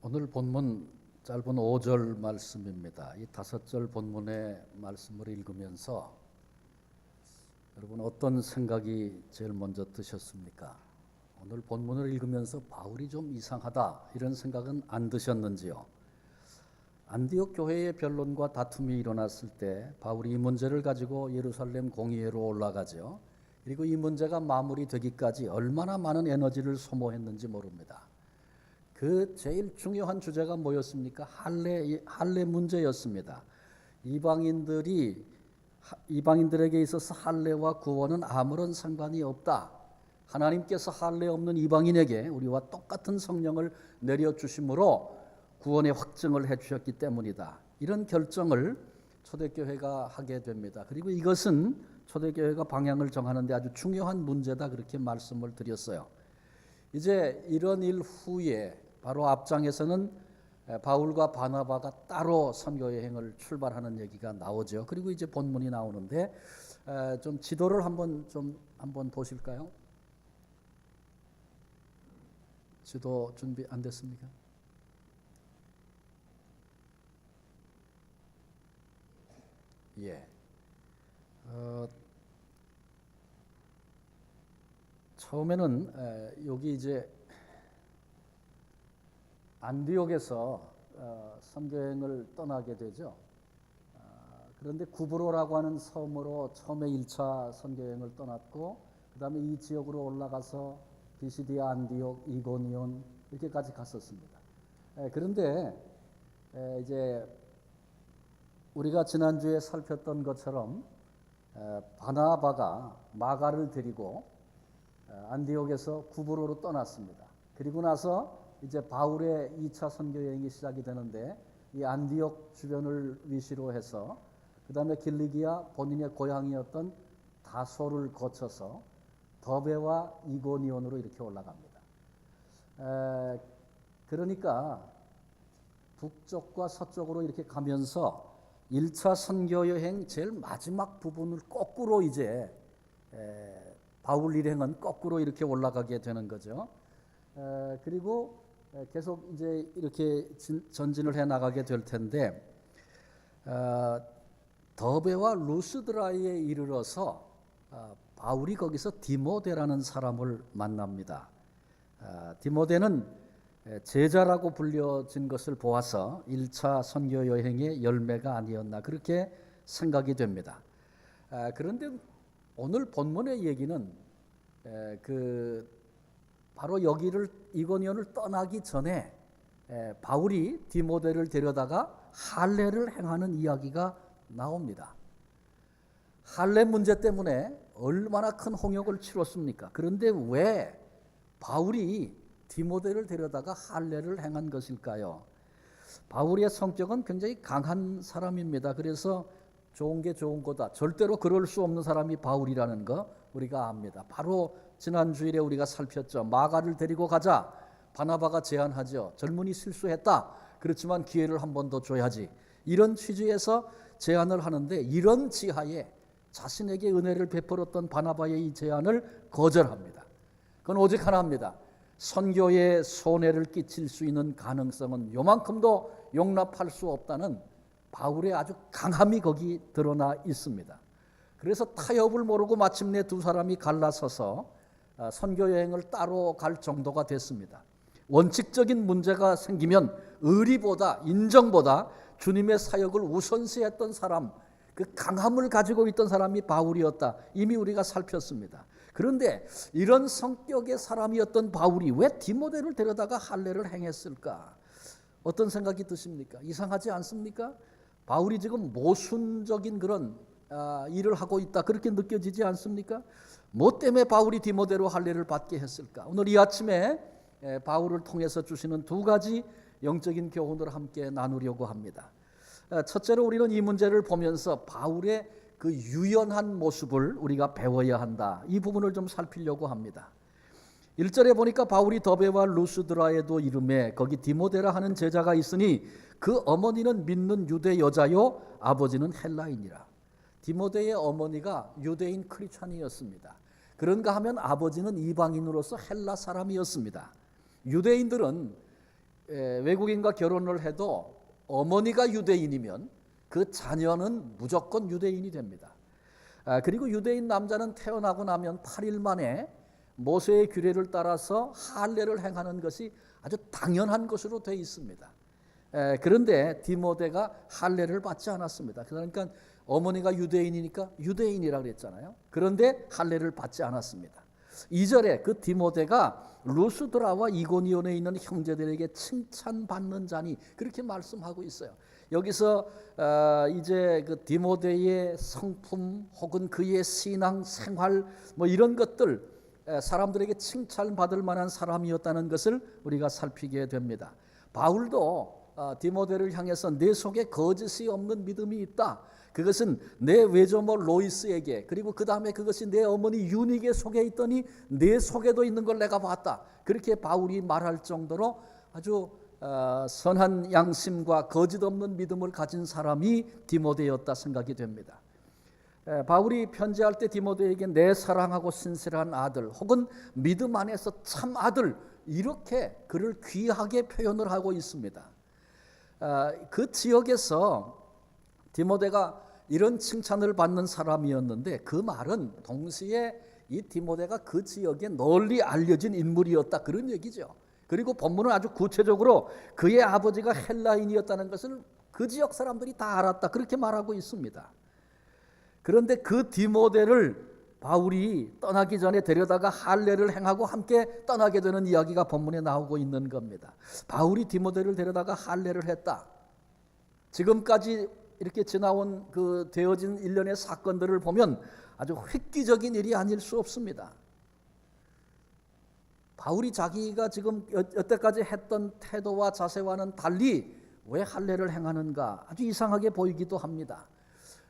오늘 본문 짧은 5절 말씀입니다. 이 5절 본문의 말씀을 읽으면서 여러분 어떤 생각이 제일 먼저 드셨습니까? 오늘 본문을 읽으면서 바울이 좀 이상하다 이런 생각은 안 드셨는지요? 안디옥 교회의 변론과 다툼이 일어났을 때 바울이 이 문제를 가지고 예루살렘 공의회로 올라가죠. 그리고 이 문제가 마무리되기까지 얼마나 많은 에너지를 소모했는지 모릅니다. 그 제일 중요한 주제가 뭐였습니까? 할례 문제였습니다. 이방인들에게 있어서 할례와 구원은 아무런 상관이 없다. 하나님께서 할례 없는 이방인에게 우리와 똑같은 성령을 내려주심으로 구원의 확증을 해주셨기 때문이다. 이런 결정을 초대교회가 하게 됩니다. 그리고 이것은 초대교회가 방향을 정하는 데 아주 중요한 문제다 그렇게 말씀을 드렸어요. 이제 이런 일 후에 바로 앞장에서는 바울과 바나바가 따로 선교 여행을 출발하는 얘기가 나오죠. 그리고 이제 본문이 나오는데 좀 지도를 한번 보실까요? 지도 준비 안 됐습니까? 예. 처음에는 여기 이제 안디옥에서 선교행을 떠나게 되죠. 그런데 구브로라고 하는 섬으로 처음에 1차 선교행을 떠났고 그 다음에 이 지역으로 올라가서 비시디아, 안디옥, 이고니온 이렇게까지 갔었습니다. 그런데 이제 우리가 지난주에 살폈던 것처럼 바나바가 마가를 데리고 안디옥에서 구브로로 떠났습니다. 그리고 나서 이제 바울의 2차 선교 여행이 시작이 되는데 이 안디옥 주변을 위시로 해서 그 다음에 길리기아 본인의 고향이었던 다소를 거쳐서 더베와 이고니온으로 이렇게 올라갑니다. 그러니까 북쪽과 서쪽으로 이렇게 가면서 1차 선교 여행 제일 마지막 부분을 거꾸로 이제 바울 일행은 거꾸로 이렇게 올라가게 되는 거죠. 그리고 계속 이제 이렇게 전진을 해 나가게 될 텐데 더베와 루스드라에 이르러서 바울이 거기서 디모데라는 사람을 만납니다. 디모데는 제자라고 불려진 것을 보아서 1차 선교 여행의 열매가 아니었나 그렇게 생각이 됩니다. 그런데 오늘 본문의 얘기는 바로 여기를 이고니온을 떠나기 전에 바울이 디모데를 데려다가 할례를 행하는 이야기가 나옵니다. 할례 문제 때문에 얼마나 큰 홍역을 치렀습니까? 그런데 왜 바울이 디모데를 데려다가 할례를 행한 것일까요? 바울의 성격은 굉장히 강한 사람입니다. 그래서 좋은 게 좋은 거다. 절대로 그럴 수 없는 사람이 바울이라는 거 우리가 압니다. 바로 지난 주일에 우리가 살폈죠. 마가를 데리고 가자. 바나바가 제안하죠. 젊은이 실수했다. 그렇지만 기회를 한 번 더 줘야지. 이런 취지에서 제안을 하는데 이런 지하에 자신에게 은혜를 베풀었던 바나바의 이 제안을 거절합니다. 그건 오직 하나입니다. 선교에 손해를 끼칠 수 있는 가능성은 요만큼도 용납할 수 없다는 바울의 아주 강함이 거기 드러나 있습니다. 그래서 타협을 모르고 마침내 두 사람이 갈라서서 선교 여행을 따로 갈 정도가 됐습니다. 원칙적인 문제가 생기면 의리보다 인정보다 주님의 사역을 우선시했던 사람, 그 강함을 가지고 있던 사람이 바울이었다. 이미 우리가 살폈습니다. 그런데 이런 성격의 사람이었던 바울이 왜 디모데를 데려다가 할례를 행했을까? 어떤 생각이 드십니까? 이상하지 않습니까? 바울이 지금 모순적인 그런 일을 하고 있다 그렇게 느껴지지 않습니까? 뭐 때문에 바울이 디모데로 할례를 받게 했을까? 오늘 이 아침에 바울을 통해서 주시는 두 가지 영적인 교훈을 함께 나누려고 합니다. 첫째로 우리는 이 문제를 보면서 바울의 그 유연한 모습을 우리가 배워야 한다. 이 부분을 좀 살피려고 합니다. 1절에 보니까 바울이 더베와 루스드라에도 이름에 거기 디모데라 하는 제자가 있으니 그 어머니는 믿는 유대 여자요 아버지는 헬라인이라. 디모데의 어머니가 유대인 크리스찬이었습니다. 그런가 하면 아버지는 이방인으로서 헬라 사람이었습니다. 유대인들은 외국인과 결혼을 해도 어머니가 유대인이면 그 자녀는 무조건 유대인이 됩니다. 그리고 유대인 남자는 태어나고 나면 8일 만에 모세의 규례를 따라서 할례를 행하는 것이 아주 당연한 것으로 되어 있습니다. 그런데 디모데가 할례를 받지 않았습니다. 그러니까 어머니가 유대인이니까 유대인이라고 그랬잖아요. 그런데 할례를 받지 않았습니다. 2절에 그 디모데가 루스드라와 이고니온에 있는 형제들에게 칭찬받는 자니 그렇게 말씀하고 있어요. 여기서 이제 그 디모데의 성품 혹은 그의 신앙 생활 뭐 이런 것들 사람들에게 칭찬받을 만한 사람이었다는 것을 우리가 살피게 됩니다. 바울도 디모데를 향해서 내 속에 거짓이 없는 믿음이 있다. 그것은 내 외조모 로이스에게 그리고 그 다음에 그것이 내 어머니 유닉의 속에 있더니 내 속에도 있는 걸 내가 봤다. 그렇게 바울이 말할 정도로 아주 선한 양심과 거짓 없는 믿음을 가진 사람이 디모데였다 생각이 됩니다. 바울이 편지할 때 디모데에게 내 사랑하고 신실한 아들 혹은 믿음 안에서 참 아들 이렇게 그를 귀하게 표현을 하고 있습니다. 그 지역에서 디모데가 이런 칭찬을 받는 사람이었는데 그 말은 동시에 이 디모데가 그 지역에 널리 알려진 인물이었다 그런 얘기죠. 그리고 본문은 아주 구체적으로 그의 아버지가 헬라인이었다는 것을 그 지역 사람들이 다 알았다 그렇게 말하고 있습니다. 그런데 그 디모데를 바울이 떠나기 전에 데려다가 할례를 행하고 함께 떠나게 되는 이야기가 본문에 나오고 있는 겁니다. 바울이 디모데를 데려다가 할례를 했다. 지금까지 이렇게 지나온 그 되어진 일련의 사건들을 보면 아주 획기적인 일이 아닐 수 없습니다. 바울이 자기가 지금 여태까지 했던 태도와 자세와는 달리 왜 할례를 행하는가 아주 이상하게 보이기도 합니다.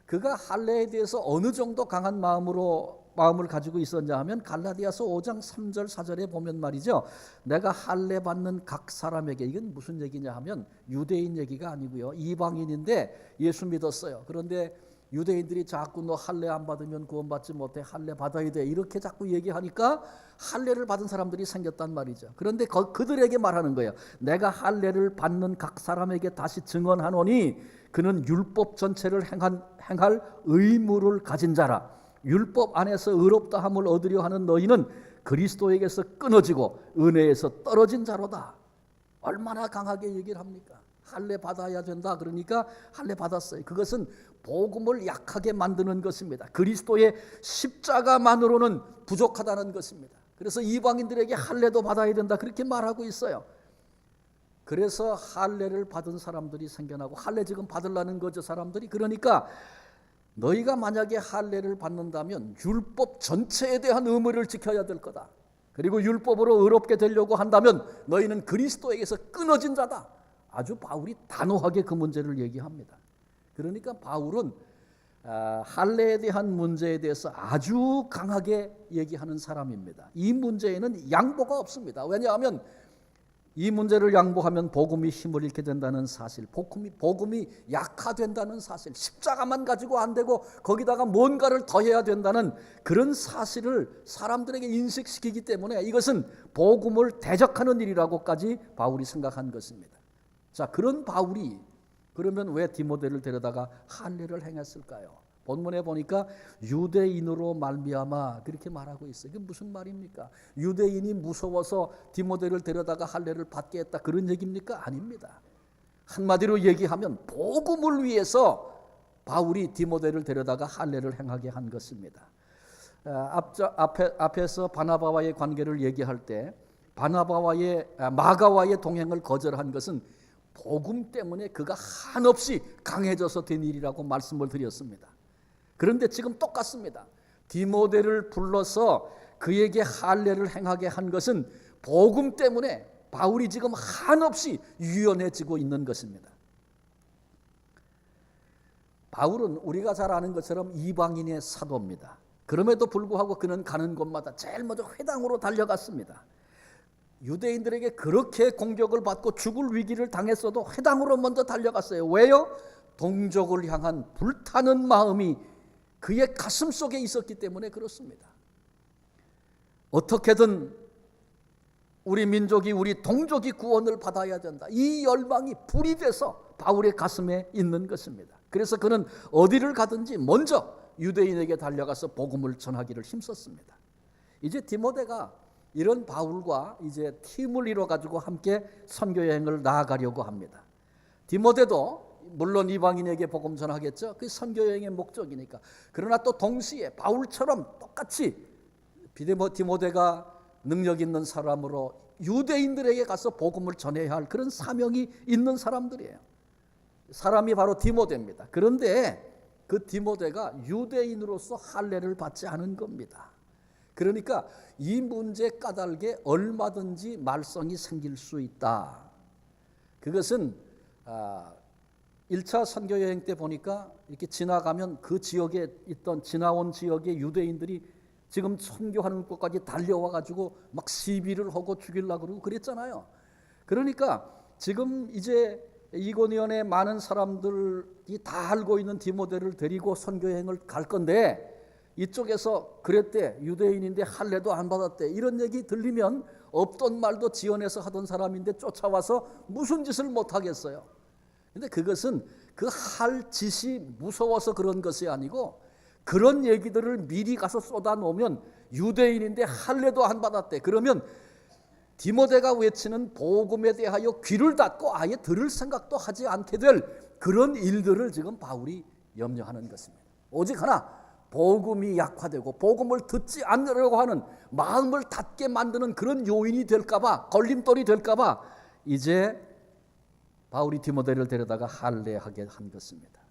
그가 할례에 대해서 어느 정도 강한 마음을 가지고 있었냐 하면 갈라디아서 5장 3절 4절에 보면 말이죠. 내가 할례 받는 각 사람에게 이건 무슨 얘기냐 하면 유대인 얘기가 아니고요. 이방인인데 예수 믿었어요. 그런데 유대인들이 자꾸 너 할례 안 받으면 구원받지 못해 할례 받아야 돼 이렇게 자꾸 얘기하니까 할례를 받은 사람들이 생겼단 말이죠. 그런데 그들에게 말하는 거예요. 내가 할례를 받는 각 사람에게 다시 증언하노니 그는 율법 전체를 행할 의무를 가진 자라. 율법 안에서 의롭다함을 얻으려 하는 너희는 그리스도에게서 끊어지고 은혜에서 떨어진 자로다. 얼마나 강하게 얘기를 합니까? 할례 받아야 된다. 그러니까 할례 받았어요. 그것은 복음을 약하게 만드는 것입니다. 그리스도의 십자가만으로는 부족하다는 것입니다. 그래서 이방인들에게 할례도 받아야 된다. 그렇게 말하고 있어요. 그래서 할례를 받은 사람들이 생겨나고 할례 지금 받으려는 거죠. 사람들이. 그러니까 너희가 만약에 할례를 받는다면 율법 전체에 대한 의무를 지켜야 될 거다. 그리고 율법으로 의롭게 되려고 한다면 너희는 그리스도에게서 끊어진 자다. 아주 바울이 단호하게 그 문제를 얘기합니다. 그러니까 바울은 할례에 대한 문제에 대해서 아주 강하게 얘기하는 사람입니다. 이 문제에는 양보가 없습니다. 왜냐하면 이 문제를 양보하면 복음이 힘을 잃게 된다는 사실, 복음이 약화된다는 사실, 십자가만 가지고 안 되고 거기다가 뭔가를 더해야 된다는 그런 사실을 사람들에게 인식시키기 때문에 이것은 복음을 대적하는 일이라고까지 바울이 생각한 것입니다. 자, 그런 바울이 그러면 왜 디모데를 데려다가 할례를 행했을까요? 본문에 보니까 유대인으로 말미암아 그렇게 말하고 있어요. 이게 무슨 말입니까? 유대인이 무서워서 디모데를 데려다가 할례를 받게 했다 그런 얘기입니까? 아닙니다. 한마디로 얘기하면 복음을 위해서 바울이 디모데를 데려다가 할례를 행하게 한 것입니다. 앞에서 바나바와의 관계를 얘기할 때 마가와의 동행을 거절한 것은 복음 때문에 그가 한없이 강해져서 된 일이라고 말씀을 드렸습니다. 그런데 지금 똑같습니다. 디모데를 불러서 그에게 할례를 행하게 한 것은 복음 때문에 바울이 지금 한없이 유연해지고 있는 것입니다. 바울은 우리가 잘 아는 것처럼 이방인의 사도입니다. 그럼에도 불구하고 그는 가는 곳마다 제일 먼저 회당으로 달려갔습니다. 유대인들에게 그렇게 공격을 받고 죽을 위기를 당했어도 회당으로 먼저 달려갔어요. 왜요? 동족을 향한 불타는 마음이 그의 가슴 속에 있었기 때문에 그렇습니다. 어떻게든 우리 민족이, 우리 동족이 구원을 받아야 된다. 이 열망이 불이 돼서 바울의 가슴에 있는 것입니다. 그래서 그는 어디를 가든지 먼저 유대인에게 달려가서 복음을 전하기를 힘썼습니다. 이제 디모데가 이런 바울과 이제 팀을 이뤄 가지고 함께 선교 여행을 나아가려고 합니다. 디모데도 물론 이방인에게 복음 전하겠죠. 그 선교 여행의 목적이니까. 그러나 또 동시에 바울처럼 똑같이 디모데가 능력 있는 사람으로 유대인들에게 가서 복음을 전해야 할 그런 사명이 있는 사람들이에요. 사람이 바로 디모데입니다. 그런데 그 디모데가 유대인으로서 할례를 받지 않은 겁니다. 그러니까 이 문제 까닭에 얼마든지 말썽이 생길 수 있다. 그것은 1차 선교 여행 때 보니까 이렇게 지나가면 그 지역에 있던 지나온 지역의 유대인들이 지금 선교하는 곳까지 달려와 가지고 막 시비를 하고 죽이려고 그러고 그랬잖아요. 그러니까 지금 이제 이고니온의 많은 사람들이 다 알고 있는 디모데를 데리고 선교 여행을 갈 건데 이쪽에서 그랬대, 유대인인데 할례도 안 받았대, 이런 얘기 들리면 없던 말도 지어내서 하던 사람인데 쫓아와서 무슨 짓을 못 하겠어요. 근데 그것은 그 할 짓이 무서워서 그런 것이 아니고 그런 얘기들을 미리 가서 쏟아놓으면 유대인인데 할례도 안 받았대. 그러면 디모데가 외치는 복음에 대하여 귀를 닫고 아예 들을 생각도 하지 않게 될 그런 일들을 지금 바울이 염려하는 것입니다. 오직 하나, 복음이 약화되고 복음을 듣지 않으려고 하는 마음을 닫게 만드는 그런 요인이 될까봐, 걸림돌이 될까봐 이제 바울이 디모데를 데려다가 할례하게 한 것입니다.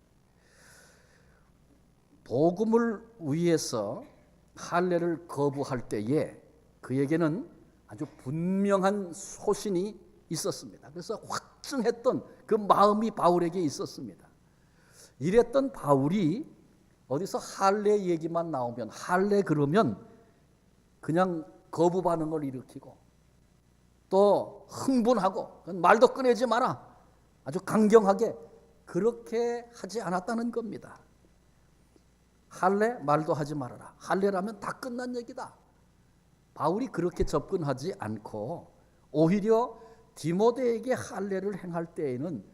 복음을 위해서 할례를 거부할 때에 그에게는 아주 분명한 소신이 있었습니다. 그래서 확증했던 그 마음이 바울에게 있었습니다. 이랬던 바울이 어디서 할례 얘기만 나오면, 할례 그러면 그냥 거부 반응을 일으키고 또 흥분하고 말도 꺼내지 마라, 아주 강경하게 그렇게 하지 않았다는 겁니다. 할례 말도 하지 말아라. 할례라면 다 끝난 얘기다. 바울이 그렇게 접근하지 않고 오히려 디모데에게 할례를 행할 때에는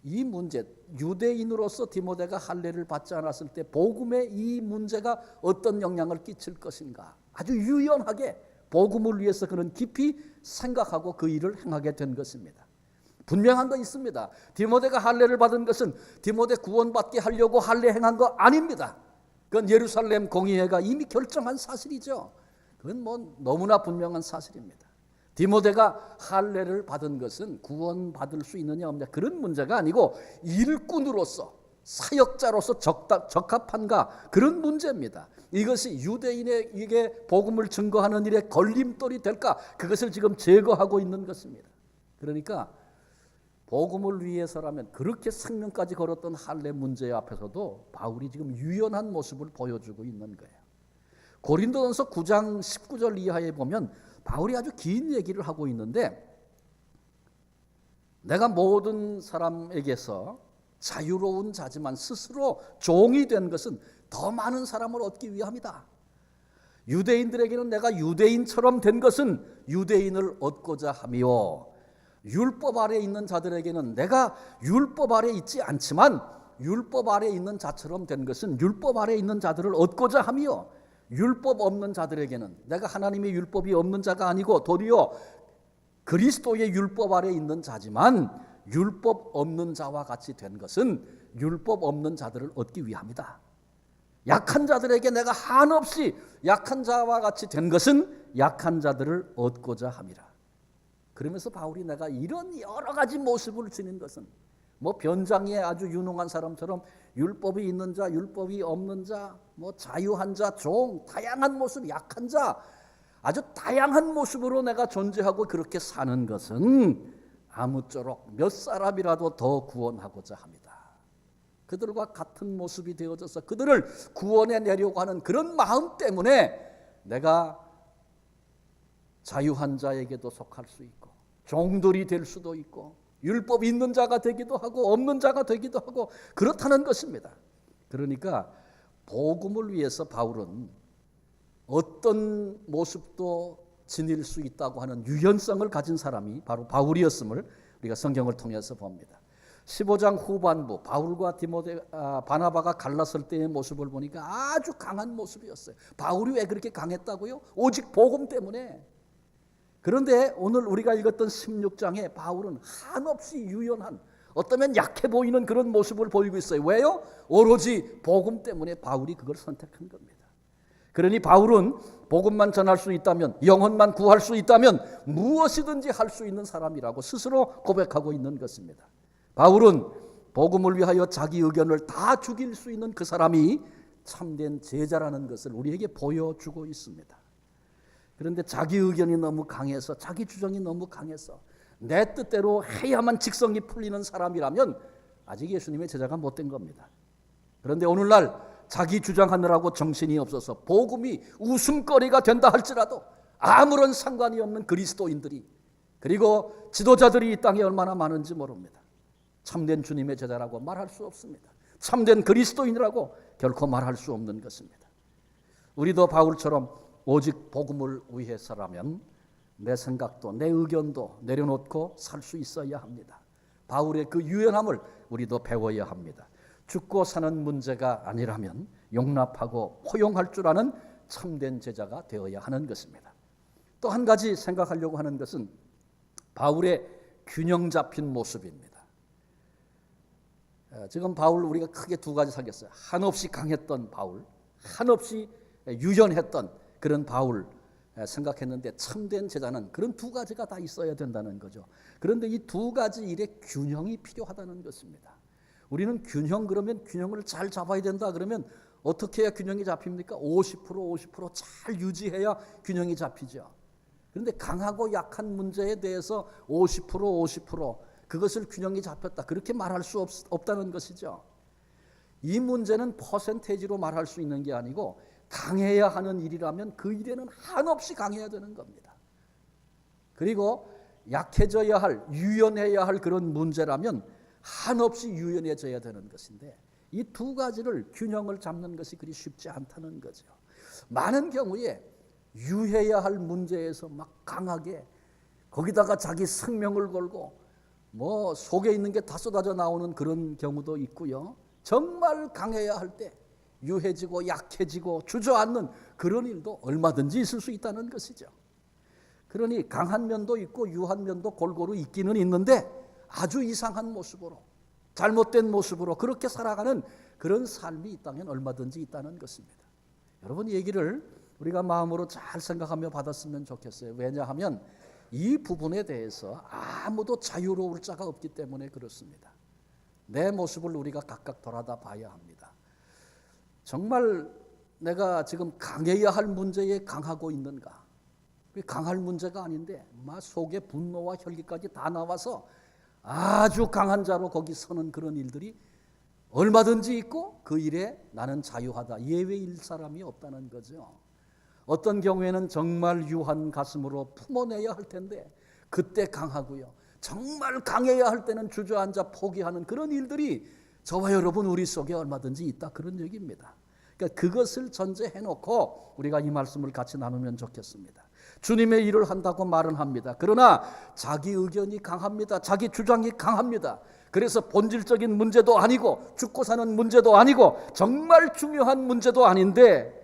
이 문제, 유대인으로서 디모데가 할례를 받지 않았을 때 복음에 이 문제가 어떤 영향을 끼칠 것인가, 아주 유연하게 복음을 위해서 그는 깊이 생각하고 그 일을 행하게 된 것입니다. 분명한 거 있습니다. 디모데가 할례를 받은 것은 디모데 구원받게 하려고 할례 행한 거 아닙니다. 그건 예루살렘 공의회가 이미 결정한 사실이죠. 그건 뭐 너무나 분명한 사실입니다. 디모데가 할례를 받은 것은 구원받을 수 있느냐 없느냐 그런 문제가 아니고 일꾼으로서, 사역자로서 적합한가 그런 문제입니다. 이것이 유대인에게 복음을 증거하는 일에 걸림돌이 될까, 그것을 지금 제거하고 있는 것입니다. 그러니까 복음을 위해서라면 그렇게 생명까지 걸었던 할례 문제 앞에서도 바울이 지금 유연한 모습을 보여주고 있는 거예요. 고린도전서 9장 19절 이하에 보면 바울이 아주 긴 얘기를 하고 있는데, 내가 모든 사람에게서 자유로운 자지만 스스로 종이 된 것은 더 많은 사람을 얻기 위함이다. 유대인들에게는 내가 유대인처럼 된 것은 유대인을 얻고자 하며, 율법 아래 있는 자들에게는 내가 율법 아래 있지 않지만 율법 아래 있는 자처럼 된 것은 율법 아래 있는 자들을 얻고자 하며, 율법 없는 자들에게는 내가 하나님의 율법이 없는 자가 아니고 도리어 그리스도의 율법 아래 있는 자지만 율법 없는 자와 같이 된 것은 율법 없는 자들을 얻기 위함이다. 약한 자들에게 내가 한없이 약한 자와 같이 된 것은 약한 자들을 얻고자 함이라. 그러면서 바울이 내가 이런 여러 가지 모습을 지닌 것은 뭐 변장에 아주 유능한 사람처럼 율법이 있는 자, 율법이 없는 자, 뭐 자유한 자, 종, 다양한 모습, 약한 자, 아주 다양한 모습으로 내가 존재하고 그렇게 사는 것은 아무쪼록 몇 사람이라도 더 구원하고자 합니다. 그들과 같은 모습이 되어져서 그들을 구원해 내려고 하는 그런 마음 때문에 내가 자유한 자에게도 속할 수 있고 종들이 될 수도 있고 율법 있는 자가 되기도 하고 없는 자가 되기도 하고 그렇다는 것입니다. 그러니까 복음을 위해서 바울은 어떤 모습도 지닐 수 있다고 하는 유연성을 가진 사람이 바로 바울이었음을 우리가 성경을 통해서 봅니다. 15장 후반부 바울과 바나바가 갈랐을 때의 모습을 보니까 아주 강한 모습이었어요. 바울이 왜 그렇게 강했다고요? 오직 복음 때문에. 그런데 오늘 우리가 읽었던 16장에 바울은 한없이 유연한, 어쩌면 약해 보이는 그런 모습을 보이고 있어요. 왜요? 오로지 복음 때문에 바울이 그걸 선택한 겁니다. 그러니 바울은 복음만 전할 수 있다면, 영혼만 구할 수 있다면 무엇이든지 할 수 있는 사람이라고 스스로 고백하고 있는 것입니다. 바울은 복음을 위하여 자기 의견을 다 죽일 수 있는 그 사람이 참된 제자라는 것을 우리에게 보여주고 있습니다. 그런데 자기 의견이 너무 강해서, 자기 주장이 너무 강해서 내 뜻대로 해야만 직성이 풀리는 사람이라면 아직 예수님의 제자가 못된 겁니다. 그런데 오늘날 자기 주장하느라고 정신이 없어서 복음이 웃음거리가 된다 할지라도 아무런 상관이 없는 그리스도인들이, 그리고 지도자들이 이 땅에 얼마나 많은지 모릅니다. 참된 주님의 제자라고 말할 수 없습니다. 참된 그리스도인이라고 결코 말할 수 없는 것입니다. 우리도 바울처럼 오직 복음을 위해서라면 내 생각도 내 의견도 내려놓고 살 수 있어야 합니다. 바울의 그 유연함을 우리도 배워야 합니다. 죽고 사는 문제가 아니라면 용납하고 포용할 줄 아는 참된 제자가 되어야 하는 것입니다. 또 한 가지 생각하려고 하는 것은 바울의 균형 잡힌 모습입니다. 지금 바울 우리가 크게 두 가지 살폈어요. 한없이 강했던 바울, 한없이 유연했던 그런 바울 생각했는데, 참된 제자는 그런 두 가지가 다 있어야 된다는 거죠. 그런데 이 두 가지 일의 균형이 필요하다는 것입니다. 우리는 그러면 균형을 잘 잡아야 된다 그러면 어떻게 해야 균형이 잡힙니까? 50%잘 유지해야 균형이 잡히죠. 그런데 강하고 약한 문제에 대해서 50% 그것을 균형이 잡혔다 그렇게 말할 수 없다는 것이죠. 이 문제는 퍼센테이지로 말할 수 있는 게 아니고 강해야 하는 일이라면 그 일에는 한없이 강해야 되는 겁니다. 그리고 약해져야 할, 유연해야 할 그런 문제라면 한없이 유연해져야 되는 것인데, 이 두 가지를 균형을 잡는 것이 그리 쉽지 않다는 거죠. 많은 경우에 유해야 할 문제에서 막 강하게, 거기다가 자기 생명을 걸고 뭐 속에 있는 게 다 쏟아져 나오는 그런 경우도 있고요. 정말 강해야 할 때 유해지고 약해지고 주저앉는 그런 일도 얼마든지 있을 수 있다는 것이죠. 그러니 강한 면도 있고 유한 면도 골고루 있기는 있는데 아주 이상한 모습으로, 잘못된 모습으로 그렇게 살아가는 그런 삶이 있다면 얼마든지 있다는 것입니다. 여러분, 이 얘기를 우리가 마음으로 잘 생각하며 받았으면 좋겠어요. 왜냐하면 이 부분에 대해서 아무도 자유로울 자가 없기 때문에 그렇습니다. 내 모습을 우리가 각각 돌아다 봐야 합니다. 정말 내가 지금 강해야 할 문제에 강하고 있는가? 강할 문제가 아닌데 막 속에 분노와 혈기까지 다 나와서 아주 강한 자로 거기 서는 그런 일들이 얼마든지 있고, 그 일에 나는 자유하다, 예외일 사람이 없다는 거죠. 어떤 경우에는 정말 유한 가슴으로 품어내야 할 텐데 그때 강하고요, 정말 강해야 할 때는 주저앉아 포기하는 그런 일들이 저와 여러분 우리 속에 얼마든지 있다, 그런 얘기입니다. 그러니까 그것을 전제해놓고 우리가 이 말씀을 같이 나누면 좋겠습니다. 주님의 일을 한다고 말은 합니다. 그러나 자기 의견이 강합니다. 자기 주장이 강합니다. 그래서 본질적인 문제도 아니고 죽고 사는 문제도 아니고 정말 중요한 문제도 아닌데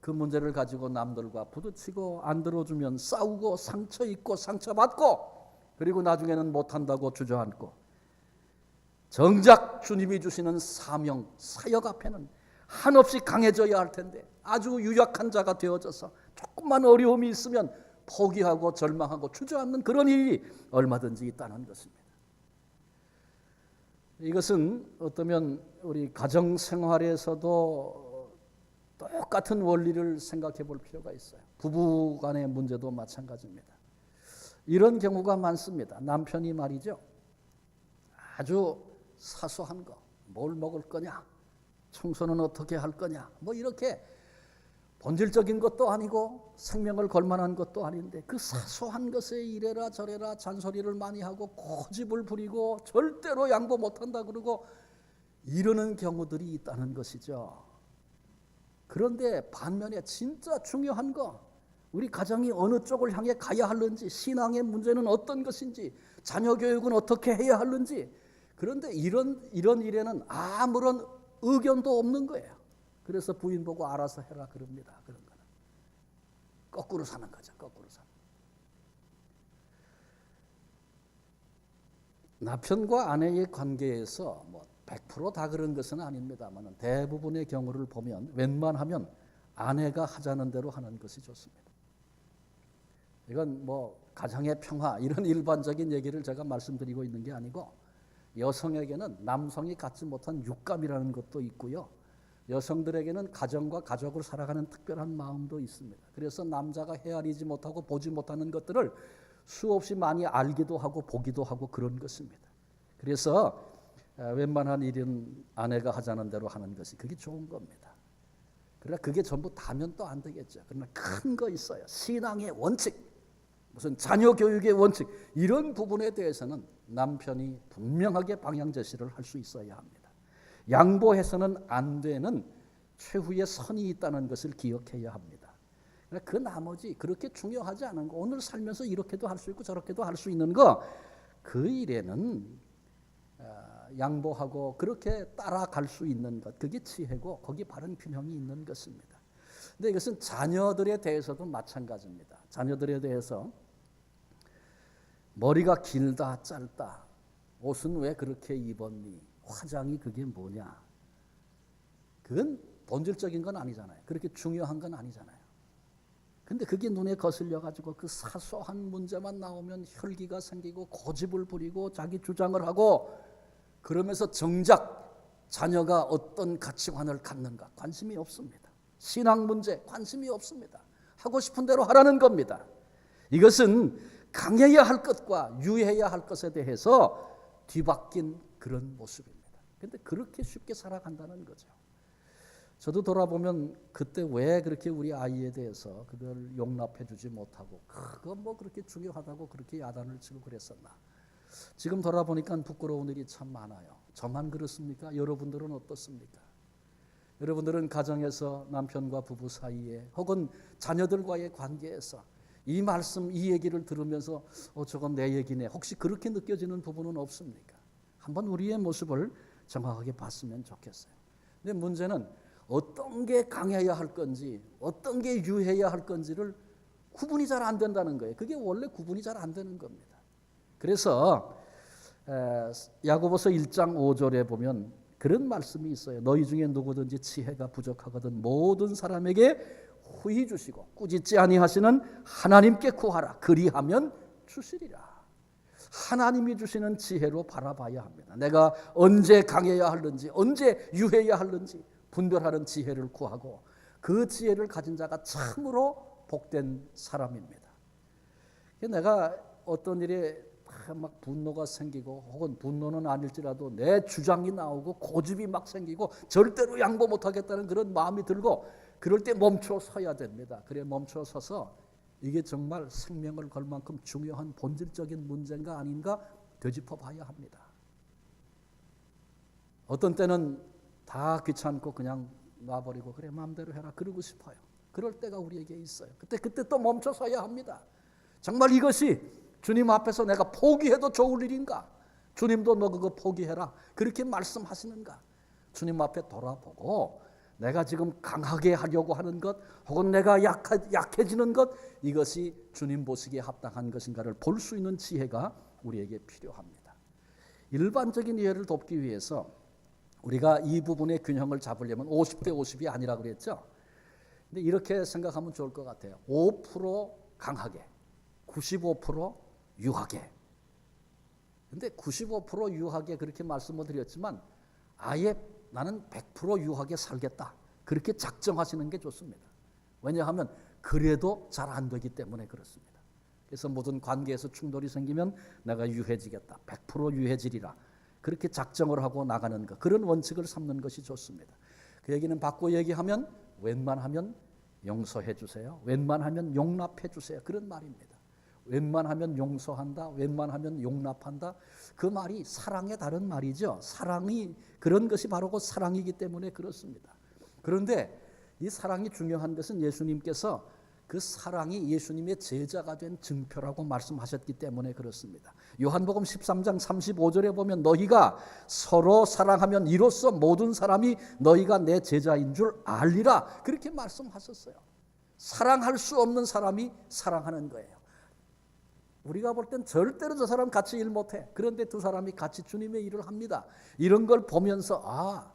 그 문제를 가지고 남들과 부딪히고 안 들어주면 싸우고 상처 입고 상처받고, 그리고 나중에는 못한다고 주저앉고, 정작 주님이 주시는 사명, 사역 앞에는 한없이 강해져야 할 텐데 아주 유약한 자가 되어져서 조금만 어려움이 있으면 포기하고 절망하고 주저앉는 그런 일이 얼마든지 있다는 것입니다. 이것은 어쩌면 우리 가정생활에서도 똑같은 원리를 생각해 볼 필요가 있어요. 부부 간의 문제도 마찬가지입니다. 이런 경우가 많습니다. 남편이 말이죠, 아주 사소한 거, 뭘 먹을 거냐, 청소는 어떻게 할 거냐, 뭐 이렇게 본질적인 것도 아니고 생명을 걸 만한 것도 아닌데 그 사소한 것에 이래라 저래라 잔소리를 많이 하고 고집을 부리고 절대로 양보 못한다 그러고 이러는 경우들이 있다는 것이죠. 그런데 반면에 진짜 중요한 거, 우리 가정이 어느 쪽을 향해 가야 하는지, 신앙의 문제는 어떤 것인지, 자녀 교육은 어떻게 해야 하는지. 그런데 이런 일에는 아무런 의견도 없는 거예요. 그래서 부인 보고 알아서 해라 그럽니다. 그런 거는 거꾸로 사는 거죠. 거꾸로 사는. 남편과 아내의 관계에서 100% 다 그런 것은 아닙니다만 대부분의 경우를 보면 웬만하면 아내가 하자는 대로 하는 것이 좋습니다. 이건 가정의 평화 이런 일반적인 얘기를 제가 말씀드리고 있는 게 아니고, 여성에게는 남성이 갖지 못한 육감이라는 것도 있고요. 여성들에게는 가정과 가족을 살아가는 특별한 마음도 있습니다. 그래서 남자가 헤아리지 못하고 보지 못하는 것들을 수없이 많이 알기도 하고 보기도 하고 그런 것입니다. 그래서 웬만한 일은 아내가 하자는 대로 하는 것이 그게 좋은 겁니다. 그러나 그게 전부 다면 또 안 되겠죠. 그러나 큰 거 있어요. 신앙의 원칙, 무슨 자녀 교육의 원칙, 이런 부분에 대해서는 남편이 분명하게 방향 제시를 할 수 있어야 합니다. 양보해서는 안 되는 최후의 선이 있다는 것을 기억해야 합니다. 그 나머지 그렇게 중요하지 않은 거, 오늘 살면서 이렇게도 할 수 있고 저렇게도 할 수 있는 거, 그 일에는 양보하고 그렇게 따라갈 수 있는 것, 그게 지혜고 거기 바른 균형이 있는 것입니다. 근데 이것은 자녀들에 대해서도 마찬가지입니다. 자녀들에 대해서 머리가 길다 짧다, 옷은 왜 그렇게 입었니, 화장이 그게 뭐냐, 그건 본질적인 건 아니잖아요. 그렇게 중요한 건 아니잖아요. 근데 그게 눈에 거슬려 가지고 그 사소한 문제만 나오면 혈기가 생기고 고집을 부리고 자기 주장을 하고, 그러면서 정작 자녀가 어떤 가치관을 갖는가 관심이 없습니다. 신앙 문제 관심이 없습니다. 하고 싶은 대로 하라는 겁니다. 이것은 강해야 할 것과 유해야 할 것에 대해서 뒤바뀐 그런 모습입니다. 그런데 그렇게 쉽게 살아간다는 거죠. 저도 돌아보면 그때 왜 그렇게 우리 아이에 대해서 그걸 용납해 주지 못하고 그건 그렇게 중요하다고 그렇게 야단을 치고 그랬었나. 지금 돌아보니까 부끄러운 일이 참 많아요. 저만 그렇습니까? 여러분들은 어떻습니까? 여러분들은 가정에서 남편과 부부 사이에 혹은 자녀들과의 관계에서 이 말씀, 이 얘기를 들으면서 저건 내 얘기네, 혹시 그렇게 느껴지는 부분은 없습니까? 한번 우리의 모습을 정확하게 봤으면 좋겠어요. 근데 문제는 어떤 게 강해야 할 건지 어떤 게 유해야 할 건지를 구분이 잘 안 된다는 거예요. 그게 원래 구분이 잘 안 되는 겁니다. 그래서 야고보서 1장 5절에 보면 그런 말씀이 있어요. 너희 중에 누구든지 지혜가 부족하거든 모든 사람에게 후히 주시고 꾸짖지 아니하시는 하나님께 구하라. 그리하면 주시리라. 하나님이 주시는 지혜로 바라봐야 합니다. 내가 언제 강해야 하는지 언제 유해야 하는지 분별하는 지혜를 구하고, 그 지혜를 가진 자가 참으로 복된 사람입니다. 내가 어떤 일에 막 분노가 생기고 혹은 분노는 아닐지라도 내 주장이 나오고 고집이 막 생기고 절대로 양보 못하겠다는 그런 마음이 들고, 그럴 때 멈춰 서야 됩니다. 그래 멈춰 서서 이게 정말 생명을 걸 만큼 중요한 본질적인 문제인가 아닌가 되짚어 봐야 합니다. 어떤 때는 다 귀찮고 그냥 놔버리고 그래 마음대로 해라 그러고 싶어요. 그럴 때가 우리에게 있어요. 그때 또 멈춰 서야 합니다. 정말 이것이 주님 앞에서 내가 포기해도 좋을 일인가? 주님도 너 그거 포기해라 그렇게 말씀하시는가? 주님 앞에 돌아보고 내가 지금 강하게 하려고 하는 것 혹은 내가 약해지는 것, 이것이 주님 보시기에 합당한 것인가를 볼 수 있는 지혜가 우리에게 필요합니다. 일반적인 이해를 돕기 위해서 우리가 이 부분의 균형을 잡으려면 50대 50이 아니라 그랬죠. 근데 이렇게 생각하면 좋을 것 같아요. 5% 강하게, 95% 유하게. 근데 95% 유하게 그렇게 말씀을 드렸지만 아예 나는 100% 유하게 살겠다. 그렇게 작정하시는 게 좋습니다. 왜냐하면 그래도 잘 안 되기 때문에 그렇습니다. 그래서 모든 관계에서 충돌이 생기면 내가 유해지겠다. 100% 유해지리라. 그렇게 작정을 하고 나가는 것, 그런 원칙을 삼는 것이 좋습니다. 그 얘기는 바꿔 얘기하면 웬만하면 용서해 주세요. 웬만하면 용납해 주세요. 그런 말입니다. 웬만하면 용서한다. 웬만하면 용납한다. 그 말이 사랑의 다른 말이죠. 사랑이 그런 것이 바로 그 사랑이기 때문에 그렇습니다. 그런데 이 사랑이 중요한 것은 예수님께서 그 사랑이 예수님의 제자가 된 증표라고 말씀하셨기 때문에 그렇습니다. 요한복음 13장 35절에 보면 너희가 서로 사랑하면 이로써 모든 사람이 너희가 내 제자인 줄 알리라 그렇게 말씀하셨어요. 사랑할 수 없는 사람이 사랑하는 거예요. 우리가 볼 땐 절대로 저 사람 같이 일 못해. 그런데 두 사람이 같이 주님의 일을 합니다. 이런 걸 보면서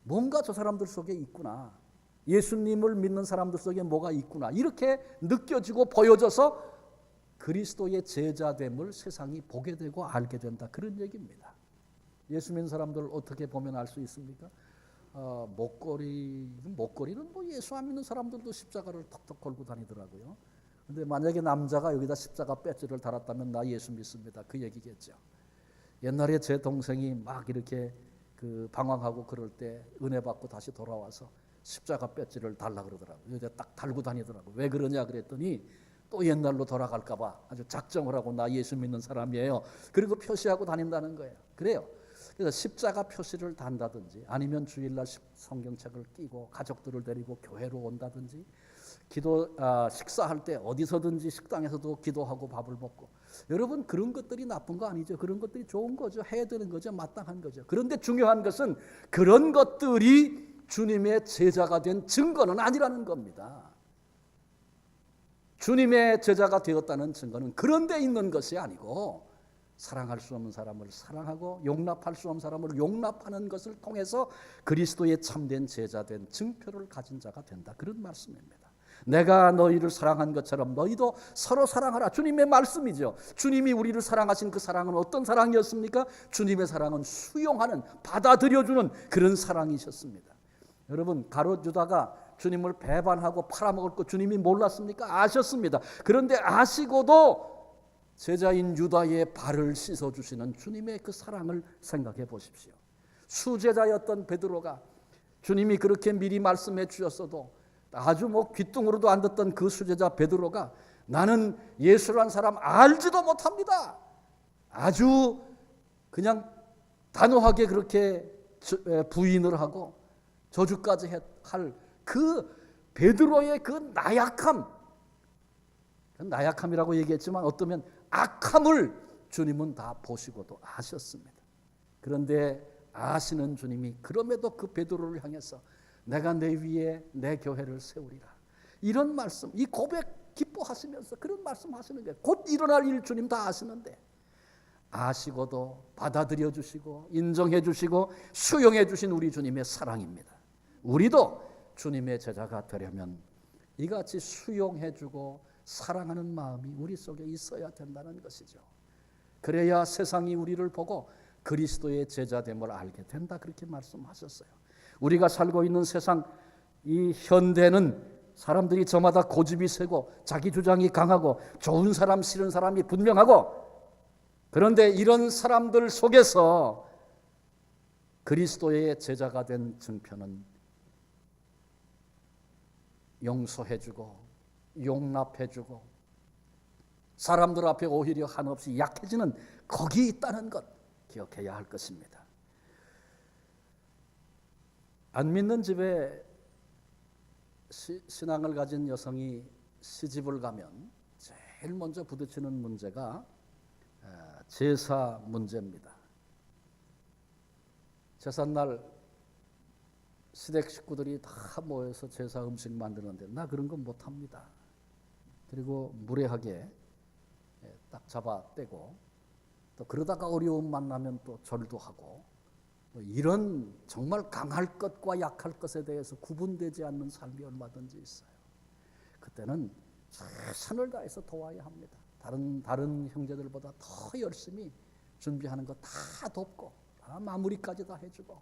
뭔가 저 사람들 속에 있구나. 예수님을 믿는 사람들 속에 뭐가 있구나. 이렇게 느껴지고 보여져서 그리스도의 제자됨을 세상이 보게 되고 알게 된다. 그런 얘기입니다. 예수 믿는 사람들 어떻게 보면 알 수 있습니까? 목걸이는 뭐 예수 안 믿는 사람들도 십자가를 턱턱 걸고 다니더라고요. 근데 만약에 남자가 여기다 십자가 배지를 달았다면 나 예수 믿습니다. 그 얘기겠죠. 옛날에 제 동생이 막 이렇게 방황하고 그럴 때 은혜 받고 다시 돌아와서 십자가 배지를 달라 그러더라고요. 여기다 딱 달고 다니더라고요. 왜 그러냐 그랬더니 또 옛날로 돌아갈까 봐 아주 작정을 하고 나 예수 믿는 사람이에요. 그리고 표시하고 다닌다는 거예요. 그래요. 그래서 십자가 표시를 단다든지 아니면 주일날 성경책을 끼고 가족들을 데리고 교회로 온다든지 식사할 때 어디서든지 식당에서도 기도하고 밥을 먹고 여러분 그런 것들이 나쁜 거 아니죠. 그런 것들이 좋은 거죠. 해야 되는 거죠. 마땅한 거죠. 그런데 중요한 것은 그런 것들이 주님의 제자가 된 증거는 아니라는 겁니다. 주님의 제자가 되었다는 증거는 그런 데 있는 것이 아니고 사랑할 수 없는 사람을 사랑하고 용납할 수 없는 사람을 용납하는 것을 통해서 그리스도의 참된 제자된 증표를 가진 자가 된다. 그런 말씀입니다. 내가 너희를 사랑한 것처럼 너희도 서로 사랑하라. 주님의 말씀이죠. 주님이 우리를 사랑하신 그 사랑은 어떤 사랑이었습니까? 주님의 사랑은 수용하는, 받아들여주는 그런 사랑이셨습니다. 여러분 가룟유다가 주님을 배반하고 팔아먹을 거 주님이 몰랐습니까? 아셨습니다. 그런데 아시고도 제자인 유다의 발을 씻어주시는 주님의 그 사랑을 생각해 보십시오. 수제자였던 베드로가 주님이 그렇게 미리 말씀해 주셨어도 아주 귀뚱으로도 안 듣던 그 수제자 베드로가 나는 예수란 사람 알지도 못합니다. 아주 그냥 단호하게 그렇게 부인을 하고 저주까지 할 그 베드로의 그 나약함이라고 얘기했지만 어쩌면 악함을 주님은 다 보시고도 아셨습니다. 그런데 아시는 주님이 그럼에도 그 베드로를 향해서 내가 내 위에 내 교회를 세우리라. 이런 말씀, 이 고백 기뻐하시면서 그런 말씀 하시는 거예요. 곧 일어날 일 주님 다 아시는데 아시고도 받아들여 주시고 인정해 주시고 수용해 주신 우리 주님의 사랑입니다. 우리도 주님의 제자가 되려면 이같이 수용해 주고 사랑하는 마음이 우리 속에 있어야 된다는 것이죠. 그래야 세상이 우리를 보고 그리스도의 제자됨을 알게 된다. 그렇게 말씀하셨어요. 우리가 살고 있는 세상 이 현대는 사람들이 저마다 고집이 세고 자기 주장이 강하고 좋은 사람 싫은 사람이 분명하고 그런데 이런 사람들 속에서 그리스도의 제자가 된 증표는 용서해주고 용납해주고 사람들 앞에 오히려 한없이 약해지는 거기 있다는 것 기억해야 할 것입니다. 안 믿는 집에 신앙을 가진 여성이 시집을 가면 제일 먼저 부딪히는 문제가 제사 문제입니다. 제삿날 시댁 식구들이 다 모여서 제사 음식 만드는데 나 그런 건 못합니다. 그리고 무례하게 딱 잡아 떼고 또 그러다가 어려움 만나면 또 절도 하고 이런 정말 강할 것과 약할 것에 대해서 구분되지 않는 삶이 얼마든지 있어요. 그때는 최선을 다해서 도와야 합니다. 다른 형제들보다 더 열심히 준비하는 거 다 돕고 다 마무리까지 다 해주고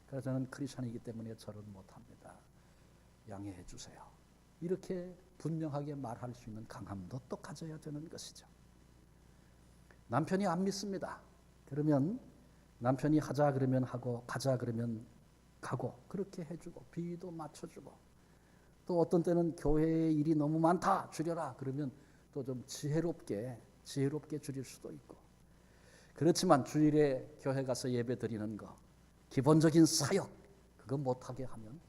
그래서 저는 크리스천이기 때문에 절은 못합니다. 양해해 주세요. 이렇게 분명하게 말할 수 있는 강함도 또 가져야 되는 것이죠. 남편이 안 믿습니다. 그러면 남편이 하자 그러면 하고 가자 그러면 가고 그렇게 해주고 비위도 맞춰주고 또 어떤 때는 교회에 일이 너무 많다 줄여라 그러면 또 좀 지혜롭게 줄일 수도 있고 그렇지만 주일에 교회 가서 예배 드리는 거 기본적인 사역 그거 못하게 하면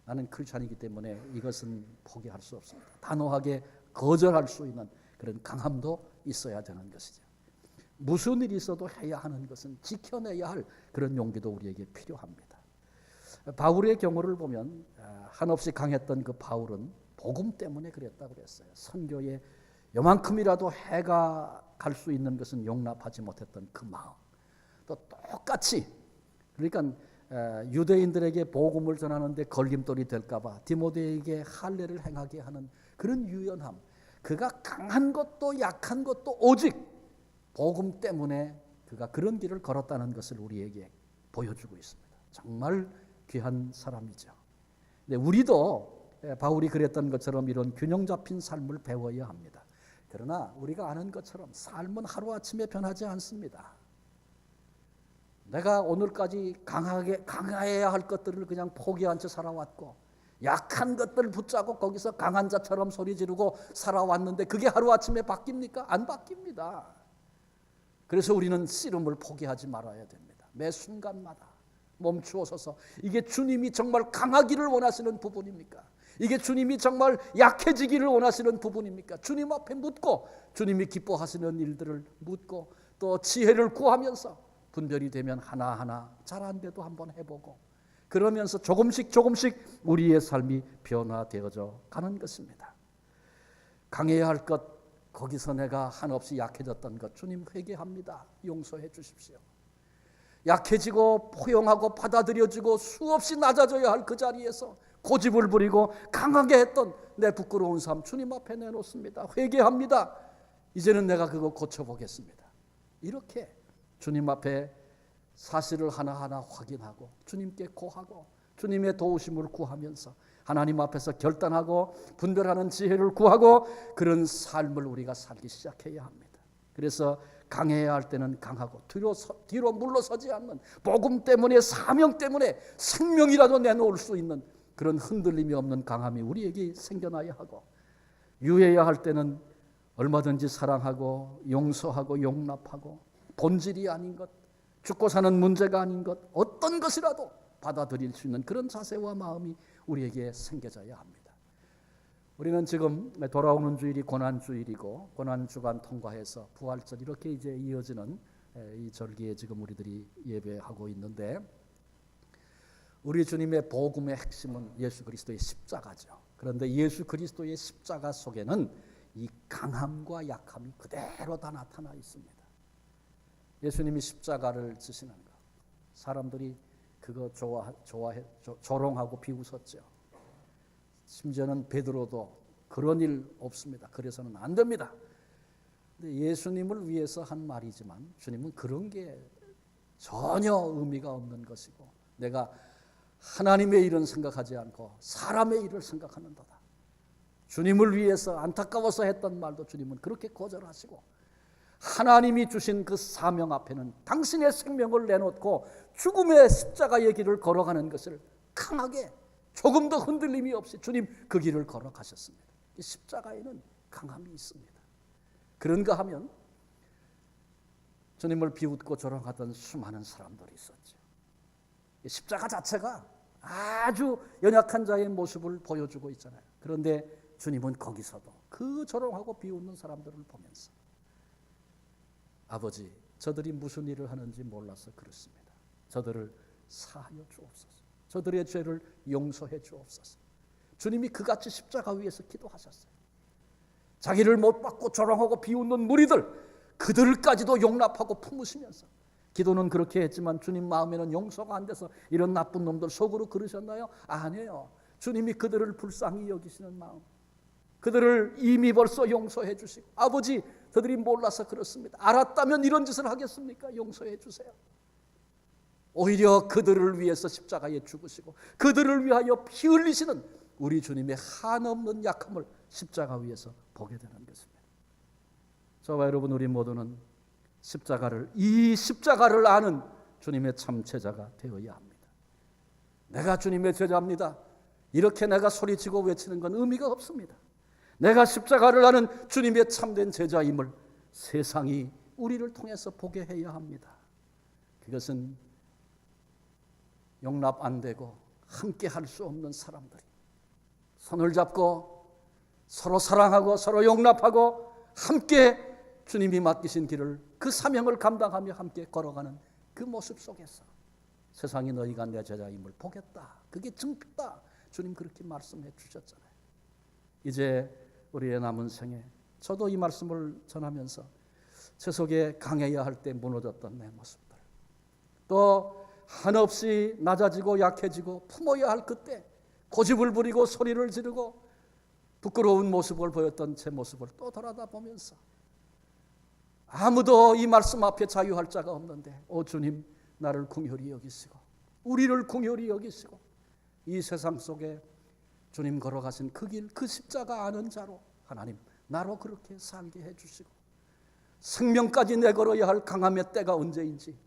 나는 크리스찬이기 때문에 이것은 포기할 수 없습니다. 단호하게 거절할 수 있는 그런 강함도 있어야 되는 것이죠. 무슨 일이 있어도 해야 하는 것은 지켜내야 할 그런 용기도 우리에게 필요합니다. 바울의 경우를 보면 한없이 강했던 그 바울은 복음 때문에 그랬다고 그랬어요. 선교에 요만큼이라도 해가 갈 수 있는 것은 용납하지 못했던 그 마음. 또 똑같이 그러니까 유대인들에게 복음을 전하는데 걸림돌이 될까 봐 디모데에게 할례를 행하게 하는 그런 유연함. 그가 강한 것도 약한 것도 오직 복음 때문에 그가 그런 길을 걸었다는 것을 우리에게 보여주고 있습니다. 정말 귀한 사람이죠. 근데 우리도 바울이 그랬던 것처럼 이런 균형 잡힌 삶을 배워야 합니다. 그러나 우리가 아는 것처럼 삶은 하루아침에 변하지 않습니다. 내가 오늘까지 강해야 할 것들을 그냥 포기한 채 살아왔고 약한 것들 붙잡고 거기서 강한 자처럼 소리 지르고 살아왔는데 그게 하루아침에 바뀝니까? 안 바뀝니다. 그래서 우리는 씨름을 포기하지 말아야 됩니다. 매 순간마다 멈추어서서 이게 주님이 정말 강하기를 원하시는 부분입니까? 이게 주님이 정말 약해지기를 원하시는 부분입니까? 주님 앞에 묻고 주님이 기뻐하시는 일들을 묻고 또 지혜를 구하면서 분별이 되면 하나하나 잘한데도 한번 해보고 그러면서 조금씩 우리의 삶이 변화되어져 가는 것입니다. 강해야 할 것 거기서 내가 한없이 약해졌던 것 주님 회개합니다. 용서해 주십시오. 약해지고 포용하고 받아들여지고 수없이 낮아져야 할 그 자리에서 고집을 부리고 강하게 했던 내 부끄러운 삶 주님 앞에 내놓습니다. 회개합니다. 이제는 내가 그거 고쳐보겠습니다. 이렇게 주님 앞에 사실을 하나하나 확인하고 주님께 고하고 주님의 도우심을 구하면서 하나님 앞에서 결단하고 분별하는 지혜를 구하고 그런 삶을 우리가 살기 시작해야 합니다. 그래서 강해야 할 때는 강하고 뒤로 물러서지 않는 복음 때문에 사명 때문에 생명이라도 내놓을 수 있는 그런 흔들림이 없는 강함이 우리에게 생겨나야 하고 유해야 할 때는 얼마든지 사랑하고 용서하고 용납하고 본질이 아닌 것 죽고 사는 문제가 아닌 것 어떤 것이라도 받아들일 수 있는 그런 자세와 마음이 우리에게 생겨져야 합니다. 우리는 지금 돌아오는 주일이 고난주일이고 고난주간 통과해서 부활절 이렇게 이제 이어지는 이 절기에 지금 우리들이 예배하고 있는데 우리 주님의 복음의 핵심은 예수 그리스도의 십자가죠. 그런데 예수 그리스도의 십자가 속에는 이 강함과 약함이 그대로 다 나타나 있습니다. 예수님이 십자가를 지시는 것 사람들이 그거 조롱하고 비웃었죠. 심지어는 베드로도 그런 일 없습니다. 그래서는 안 됩니다. 근데 예수님을 위해서 한 말이지만 주님은 그런 게 전혀 의미가 없는 것이고 내가 하나님의 일은 생각하지 않고 사람의 일을 생각하는도다. 주님을 위해서 안타까워서 했던 말도 주님은 그렇게 거절하시고 하나님이 주신 그 사명 앞에는 당신의 생명을 내놓고 죽음의 십자가의 길을 걸어가는 것을 강하게 조금 더 흔들림이 없이 주님 그 길을 걸어가셨습니다. 이 십자가에는 강함이 있습니다. 그런가 하면 주님을 비웃고 조롱하던 수많은 사람들이 있었죠. 이 십자가 자체가 아주 연약한 자의 모습을 보여주고 있잖아요. 그런데 주님은 거기서도 그 조롱하고 비웃는 사람들을 보면서 아버지 저들이 무슨 일을 하는지 몰라서 그렇습니다. 저들을 사하여 주옵소서. 저들의 죄를 용서해 주옵소서. 주님이 그같이 십자가 위에서 기도하셨어요. 자기를 못 받고 조롱하고 비웃는 무리들 그들까지도 용납하고 품으시면서 기도는 그렇게 했지만 주님 마음에는 용서가 안 돼서 이런 나쁜 놈들 속으로 그러셨나요? 아니에요. 주님이 그들을 불쌍히 여기시는 마음 그들을 이미 벌써 용서해 주시고 아버지 저들이 몰라서 그렇습니다. 알았다면 이런 짓을 하겠습니까? 용서해 주세요. 오히려 그들을 위해서 십자가에 죽으시고 그들을 위하여 피 흘리시는 우리 주님의 한없는 약함을 십자가 위에서 보게 되는 것입니다. 저와 여러분 우리 모두는 이 십자가를 아는 주님의 참 제자가 되어야 합니다. 내가 주님의 제자입니다. 이렇게 내가 소리치고 외치는 건 의미가 없습니다. 내가 십자가를 아는 주님의 참된 제자임을 세상이 우리를 통해서 보게 해야 합니다. 그것은 용납 안 되고 함께 할 수 없는 사람들이 손을 잡고 서로 사랑하고 서로 용납하고 함께 주님이 맡기신 길을, 그 사명을 감당하며 함께 걸어가는 그 모습 속에서 세상이 너희가 내 제자임을 보겠다. 그게 증표다. 주님 그렇게 말씀해 주셨잖아요. 이제 우리의 남은 생에 저도 이 말씀을 전하면서 제 속에 강해야 할 때 무너졌던 내 모습들, 또 한없이 낮아지고 약해지고 품어야 할 그때 고집을 부리고 소리를 지르고 부끄러운 모습을 보였던 제 모습을 또 돌아다보면서 아무도 이 말씀 앞에 자유할 자가 없는데 오 주님, 나를 긍휼히 여기시고 우리를 긍휼히 여기시고 이 세상 속에 주님 걸어가신 그 길, 그 십자가 아는 자로 하나님 나로 그렇게 살게 해주시고 생명까지 내걸어야 할 강함의 때가 언제인지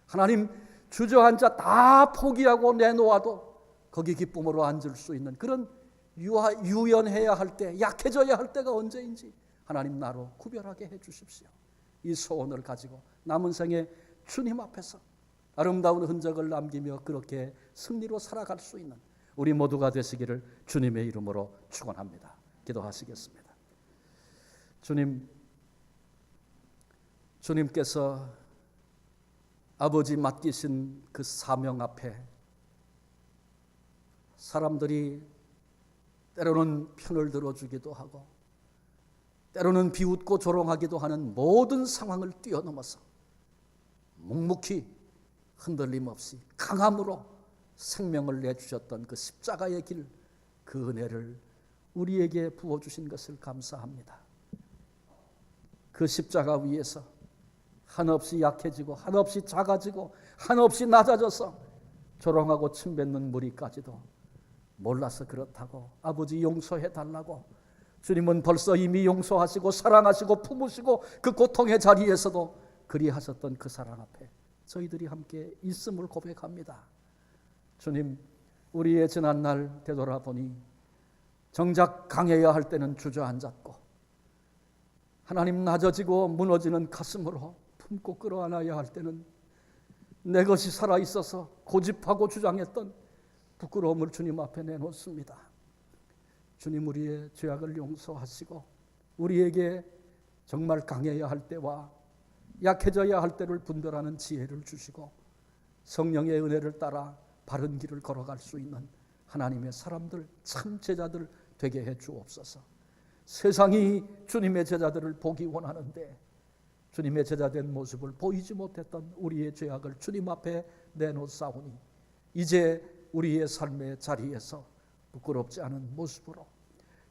하나님 주저앉아 다 포기하고 내놓아도 거기 기쁨으로 앉을 수 있는 그런 유연해야 할 때, 약해져야 할 때가 언제인지 하나님 나로 구별하게 해주십시오. 이 소원을 가지고 남은 생에 주님 앞에서 아름다운 흔적을 남기며 그렇게 승리로 살아갈 수 있는 우리 모두가 되시기를 주님의 이름으로 축원합니다. 기도하시겠습니다. 주님께서 아버지 맡기신 그 사명 앞에 사람들이 때로는 편을 들어주기도 하고 때로는 비웃고 조롱하기도 하는 모든 상황을 뛰어넘어서 묵묵히 흔들림 없이 강함으로 생명을 내주셨던 그 십자가의 길, 그 은혜를 우리에게 부어주신 것을 감사합니다. 그 십자가 위에서 한없이 약해지고 한없이 작아지고 한없이 낮아져서 조롱하고 침뱉는 무리까지도 몰라서 그렇다고 아버지 용서해달라고 주님은 벌써 이미 용서하시고 사랑하시고 품으시고 그 고통의 자리에서도 그리하셨던 그 사랑 앞에 저희들이 함께 있음을 고백합니다. 주님, 우리의 지난날 되돌아보니 정작 강해야 할 때는 주저앉았고 하나님 낮아지고 무너지는 가슴으로 품고 끌어안아야 할 때는 내 것이 살아있어서 고집하고 주장했던 부끄러움을 주님 앞에 내놓습니다. 주님, 우리의 죄악을 용서하시고 우리에게 정말 강해야 할 때와 약해져야 할 때를 분별하는 지혜를 주시고 성령의 은혜를 따라 바른 길을 걸어갈 수 있는 하나님의 사람들, 참 제자들 되게 해 주옵소서. 세상이 주님의 제자들을 보기 원하는데 주님의 제자된 모습을 보이지 못했던 우리의 죄악을 주님 앞에 내놓사오니 이제 우리의 삶의 자리에서 부끄럽지 않은 모습으로,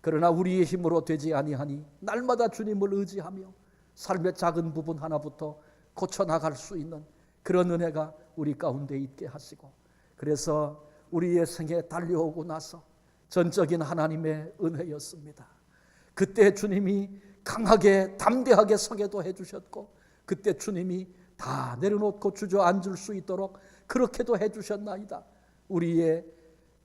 그러나 우리의 힘으로 되지 아니하니 날마다 주님을 의지하며 삶의 작은 부분 하나부터 고쳐나갈 수 있는 그런 은혜가 우리 가운데 있게 하시고, 그래서 우리의 생에 달려오고 나서 전적인 하나님의 은혜였습니다. 그때 주님이 강하게 담대하게 서게도 해주셨고 그때 주님이 다 내려놓고 주저앉을 수 있도록 그렇게도 해주셨나이다. 우리의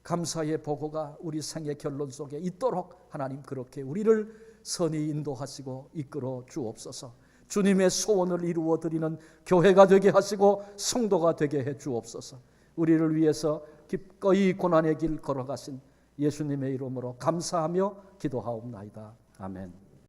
감사의 보고가 우리 생의 결론 속에 있도록 하나님 그렇게 우리를 선히 인도하시고 이끌어 주옵소서. 주님의 소원을 이루어 드리는 교회가 되게 하시고 성도가 되게 해 주옵소서. 우리를 위해서 기꺼이 고난의 길 걸어가신 예수님의 이름으로 감사하며 기도하옵나이다. 아멘.